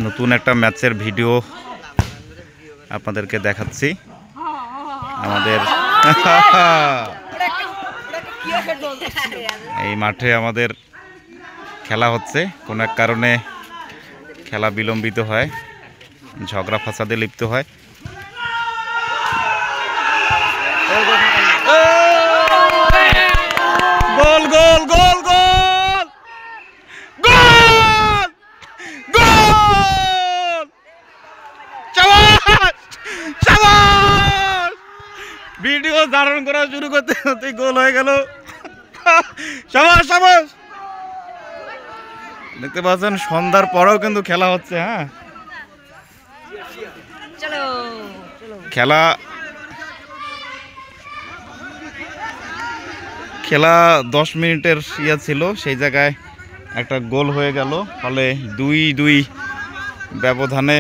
নতুন একটা ম্যাচের ভিডিও আপনাদেরকে দেখাচ্ছি। আমাদের এই মাঠে আমাদের খেলা হচ্ছে, কোনো এক কারণে খেলা বিলম্বিত হয়, ঝগড়া ফাসাদে লিপ্ত হয়। গোল গোল গোল গোল গোল গোল! শাবাশ শাবাশ! ভিডিও ধারণ করা শুরু করতে করতে গোল হয়ে গেল। শাবাশ শাবাশ! দেখতে পাচ্ছেন সন্ধ্যার পরেও কিন্তু খেলা হচ্ছে। হ্যাঁ, খেলা 10 মিনিটের ইয়ে ছিল, সেই জায়গায় একটা গোল হয়ে গেল, ফলে 2-2 ব্যবধানে।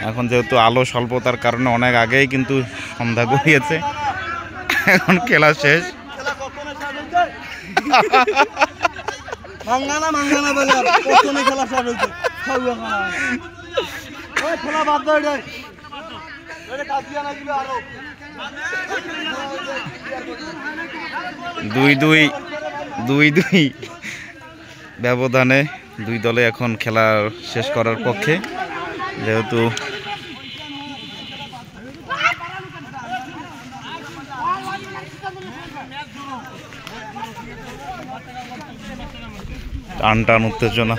এখন যেহেতু আলো স্বল্পতার কারণে অনেক আগেই কিন্তু সন্ধ্যা গড়িয়েছে, এখন খেলা শেষ। দুই দুই ব্যবধানে দুই দলে এখন খেলা শেষ করার পক্ষে, যেহেতু টান টান উত্তেজনা।